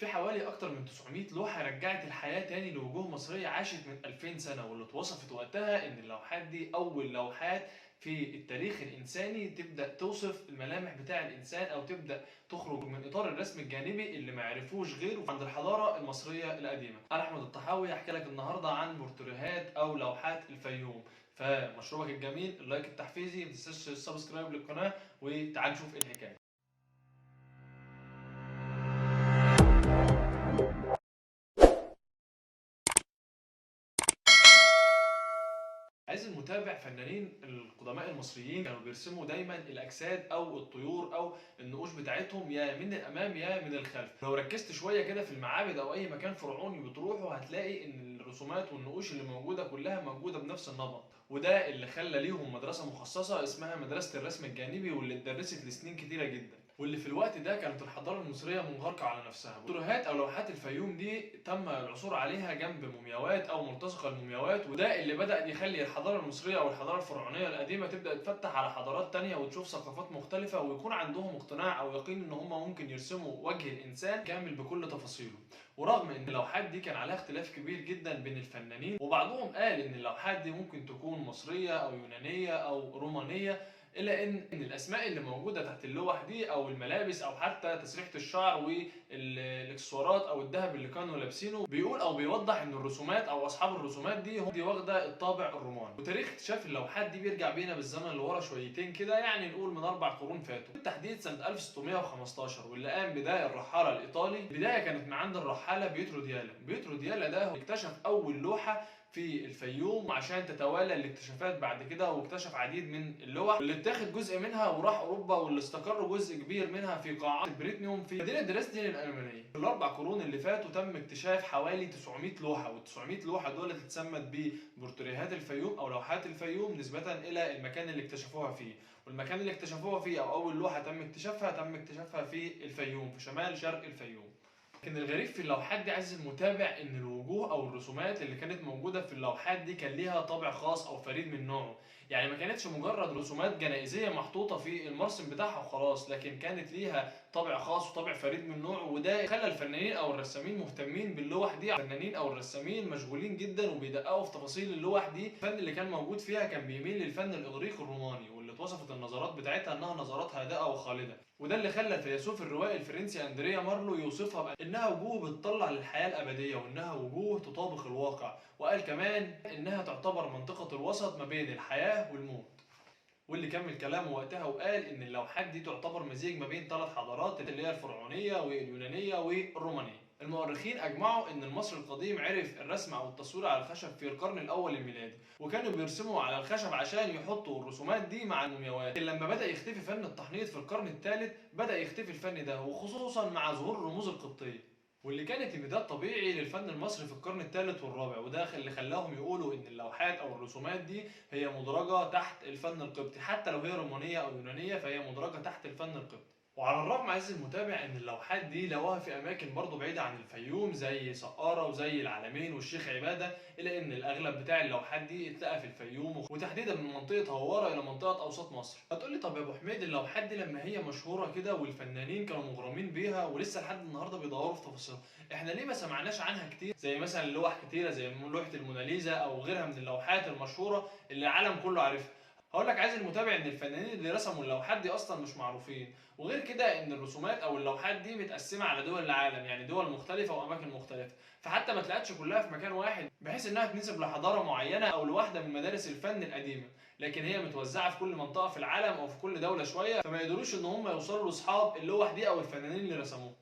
في حوالي أكتر من 900 لوحة رجعت الحياة تاني لوجوه مصرية عاشت من 2000 سنة، واللي اتوصفت وقتها إن اللوحات دي أول لوحات في التاريخ الإنساني تبدأ توصف الملامح بتاع الإنسان أو تبدأ تخرج من إطار الرسم الجانبي اللي ما عرفوش غيره عند الحضارة المصرية القديمة. أنا أحمد الطحاوي هحكي لك النهاردة عن بورتريهات أو لوحات الفيوم. فمشروبك الجميل اللايك التحفيزي، ما تنساش السبسكرايب للقناة، وتعال نشوف إيه الحكاية. عايز المتابع، فنانين القدماء المصريين كانوا بيرسموا دايما الاجساد او الطيور او النقوش بتاعتهم يا من الامام يا من الخلف. لو ركزت شويه كده في المعابد او اي مكان فرعوني بتروحه هتلاقي ان الرسومات والنقوش اللي موجوده كلها موجوده بنفس النمط، وده اللي خلى ليهم مدرسه مخصصه اسمها مدرسه الرسم الجانبي، واللي اتدرست لسنين كتيره جدا، واللي في الوقت ده كانت الحضاره المصريه منغلقه على نفسها. بطريهات او لوحات الفيوم دي تم العثور عليها جنب مومياوات او ملتصق المومياوات، وده اللي بدا يخلي الحضاره المصريه او الحضاره الفرعونيه القديمه تبدا تفتح على حضارات تانية وتشوف ثقافات مختلفه، ويكون عندهم اقتناع او يقين ان هم ممكن يرسموا وجه الانسان كامل بكل تفاصيله. ورغم ان اللوحات دي كان عليها اختلاف كبير جدا بين الفنانين، وبعضهم قال ان اللوحات دي ممكن تكون مصريه او يونانيه او رومانيه، الا ان الاسماء اللي موجوده تحت اللوح دي او الملابس او حتى تسريحه الشعر والاكسسوارات او الذهب اللي كانوا لابسينه بيقول او بيوضح ان الرسومات او اصحاب الرسومات دي هم دي واخده الطابع الروماني. وتاريخ اكتشاف اللوحات دي بيرجع بينا بالزمن لورا شويتين كده، يعني نقول من 4 قرون فاتوا، بالتحديد سنه 1615، واللي قام بدايه الرحاله الايطالي. البدايه كانت من عند الرحاله بيترو ديالا. بيترو ديالا ده هو اكتشف اول لوحه في الفيوم عشان تتوالى الاكتشافات بعد كده، واكتشف عديد من اللوح اللي اتاخد جزء منها وراح اوروبا، واللي استقر جزء كبير منها في قاعات البريتنيوم في مدينه دريسدن الالمانيه. في ال4 قرون اللي فاتوا تم اكتشاف حوالي 900 لوحه، وال900 لوحه دول اتسمت ببورتريهات الفيوم او لوحات الفيوم نسبه الى المكان اللي اكتشفوها فيه. والمكان اللي اكتشفوها فيه او اول لوحه تم اكتشافها في الفيوم، في شمال شرق الفيوم. لكن الغريب في اللوحات دي عزيزي المتابع ان الوجوه او الرسومات اللي كانت موجوده في اللوحات دي كان ليها طابع خاص او فريد من نوعه. يعني ما كانتش مجرد رسومات جنائزيه محطوطه في المرسم بتاعها وخلاص، لكن كانت ليها طابع خاص وطابع فريد من نوعه، وده خلى الفنانين او الرسامين مهتمين باللوح دي. الفنانين او الرسامين مشغولين جدا وبيدققوا في تفاصيل اللوح دي. الفن اللي كان موجود فيها كان بيميل للفن الاغريقي الروماني، واللي اتوصفت النظرات بتاعتها انها نظرات هادئه وخالده. وده اللي خلى الفيلسوف الروائي الفرنسي اندريا مارلو يوصفها بانها وجوه بتطلع للحياه الابديه، وانها وجوه تطابق الواقع، وقال كمان انها تعتبر منطقه الوسط ما بين الحياه والموت. واللي كمل كلامه وقتها وقال ان اللوحات دي تعتبر مزيج ما بين 3 حضارات اللي هي الفرعونيه واليونانيه والرومانيه. المؤرخين اجمعوا ان المصري القديم عرف الرسم او التصوير على الخشب في القرن الاول الميلادي، وكانوا بيرسموا على الخشب عشان يحطوا الرسومات دي مع المومياوات. لكن لما بدا يختفي فن التحنيط في القرن الثالث بدا يختفي الفن ده، وخصوصا مع ظهور الرموز القبطيه، واللي كانت امتداد طبيعي للفن المصري في القرن الثالث والرابع. وده اللي خلاهم يقولوا ان اللوحات او الرسومات دي هي مدرجة تحت الفن القبطي، حتى لو هي رومانية أو يونانية فهي مدرجة تحت الفن القبطي. وعلى الرغم عزيزي المتابع ان اللوحات دي لقوها في اماكن برضه بعيده عن الفيوم زي سقاره وزي العلمين والشيخ عباده، الا ان الاغلب بتاع اللوحات دي اتلقى في الفيوم، وتحديدا من منطقه هواره الى منطقه اوسط مصر. هتقول لي طب يا ابو حميد، اللوحات دي لما هي مشهوره كده والفنانين كانوا مغرمين بيها ولسه لحد النهارده بيدوروا في تفاصيلها، احنا ليه ما سمعناش عنها كتير؟ زي مثلا لوح كتيره زي لوحه الموناليزا او غيرها من اللوحات المشهوره اللي العالم كله عارفها. هقول لك عايز المتابع ان الفنانين اللي رسموا اللوحات دي اصلا مش معروفين، وغير كده ان الرسومات او اللوحات دي متقسمه على دول العالم، يعني دول مختلفه واماكن مختلفه، فحتى ما تلاقيش كلها في مكان واحد بحيث انها تنسب لحضاره معينه او لواحده من مدارس الفن القديمه، لكن هي متوزعه في كل منطقه في العالم او في كل دوله شويه، فما يقدروش ان هم يوصلوا لاصحاب اللوح دي او الفنانين اللي رسموها.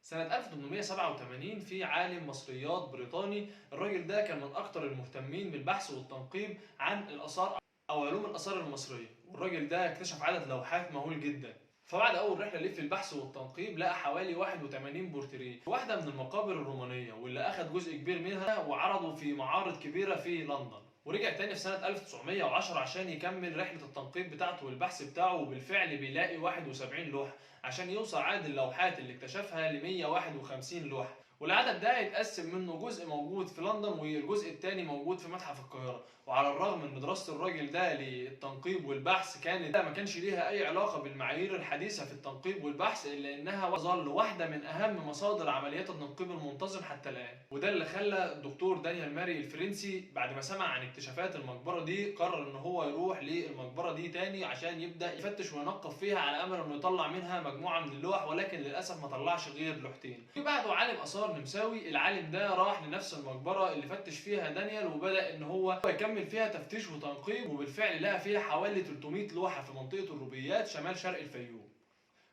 سنة 1887 في عالم مصريات بريطاني، الراجل ده كان من أكتر المهتمين بالبحث والتنقيب عن الآثار أو علوم الآثار المصرية، والراجل ده اكتشف عدد لوحات مهول جدا. فبعد أول رحلة ليه في البحث والتنقيب لقى حوالي 81 بورتريه في واحدة من المقابر الرومانية، واللي أخد جزء كبير منها وعرضه في معارض كبيرة في لندن. ورجع تاني في سنة 1910 عشان يكمل رحلة التنقيب بتاعته والبحث بتاعه، وبالفعل بيلاقي 71 لوحة عشان يوصل عدد اللوحات اللي اكتشفها ل 151 لوحة. والعدد ده يتقسم منه جزء موجود في لندن والجزء الثاني موجود في متحف القاهرة. وعلى الرغم من دراسة الراجل ده للتنقيب والبحث كانت ما كانش ليها أي علاقة بالمعايير الحديثة في التنقيب والبحث، إلا إنها تظل واحدة من أهم مصادر عمليات التنقيب المنتظم حتى الآن. وده اللي خلى الدكتور دانيال ماري الفرنسي بعد ما سمع عن اكتشافات المقبرة دي قرر إن هو يروح للمقبرة دي تاني عشان يبدأ يفتش وينقب فيها على أمل إنه يطلع منها مجموعة من اللوح، ولكن للأسف ما طلعش غير لوحتين. في بعده عالم آثار نمساوي، العالم ده راح لنفس المقبرة اللي فتش فيها دانيال وبدأ إن هو يكمل فيها تفتيش وتنقيب، وبالفعل لقى فيها حوالي 300 لوحة في منطقة الروبيات شمال شرق الفيوم.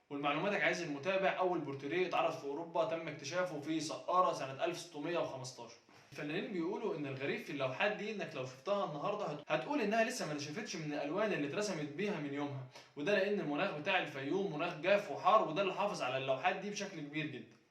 والمعلوماتك عايز المتابع، أول بورتريه اتعرض في أوروبا تم اكتشافه في سقارة سنة 1615. الفنانين بيقولوا ان الغريب في اللوحات دي انك لو شفتها النهارده هتقول انها لسه ما نشفتش من الالوان اللي اترسمت بيها من يومها، وده لان المناخ بتاع الفيوم مناخ جاف وحار، وده اللي حافظ على اللوحات دي بشكل كبير جدا.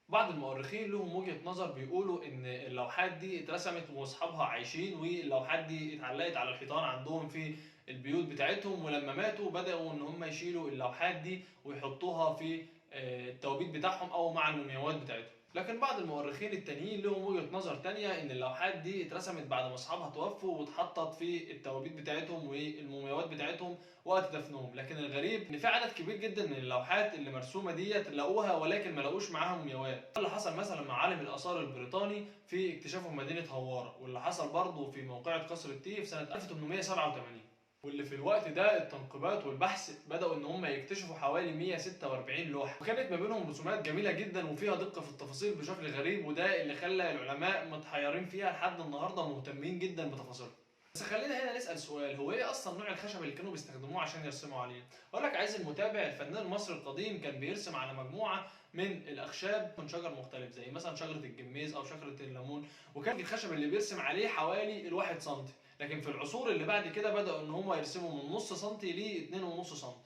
بعض المؤرخين لهم وجهة نظر بيقولوا ان اللوحات دي اترسمت واصحابها عايشين، واللوحات دي اتعلقت على الحيطان عندهم في البيوت بتاعتهم، ولما ماتوا بدأوا ان هم يشيلوا اللوحات دي ويحطوها في التوابيت بتاعهم او مع المومياوات بتاعتهم. لكن بعض المؤرخين التانيين لهم وجهة نظر تانية ان اللوحات دي اترسمت بعد ما اصحابها توفوا واتحطت في التوابيت بتاعتهم والمومياوات بتاعتهم وقت دفنهم. لكن الغريب ان في عدد كبير جدا من اللوحات اللي مرسومه ديت لقوها ولكن ما لقوش معاها مومياوات. ده اللي حصل مثلا مع عالم الاثار البريطاني في اكتشافه مدينه هواره، واللي حصل برضه في موقعة قصر التيه في سنه 1887. واللي في الوقت ده التنقيبات والبحث بدأوا إن هم يكتشفوا حوالي 146 لوحة، وكانت ما بينهم رسومات جميلة جدا وفيها دقة في التفاصيل بشكل غريب، وده اللي خلى العلماء متحيرين فيها لحد النهارده مهتمين جدا بتفاصيلها. بس خلينا هنا نسأل سؤال، هو ايه اصلا نوع الخشب اللي كانوا بيستخدموه عشان يرسموا عليه؟ اقول لك عايز المتابع، الفنان المصري القديم كان بيرسم على مجموعة من الاخشاب من شجر مختلف زي مثلا شجرة الجميز او شجرة الليمون، وكان الخشب اللي بيرسم عليه حوالي الواحد سنتي. لكن في العصور اللي بعد كده بدأوا ان هم يرسموا من نص سنتي ل 2.5 سنتي.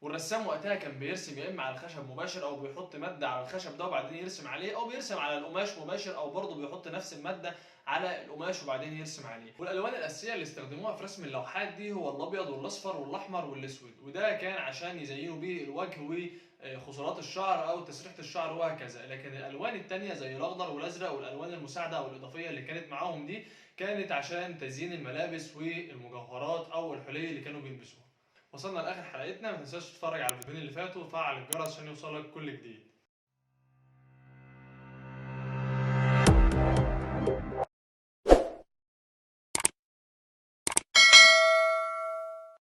والرسام وقتها كان بيرسم يا اما على الخشب مباشر او بيحط ماده على الخشب ده وبعدين يرسم عليه، او بيرسم على القماش مباشر او برضه بيحط نفس الماده على القماش وبعدين يرسم عليه. والالوان الاساسيه اللي استخدموها في رسم اللوحات دي هو الابيض والاصفر والاحمر والاسود، وده كان عشان يزينوا بيه الوجه وخصلات الشعر او تسريحه الشعر وهكذا. لكن الالوان التانيه زي الاخضر والازرق والالوان المساعده او الاضافيه اللي كانت معاهم دي كانت عشان تزيين الملابس والمجوهرات او الحلي اللي كانوا بيلبسوها. وصلنا لاخر حلقتنا، ما تنساش تتفرج على الفيديوهين اللي فاتوا وتفعل الجرس عشان يوصلك كل جديد.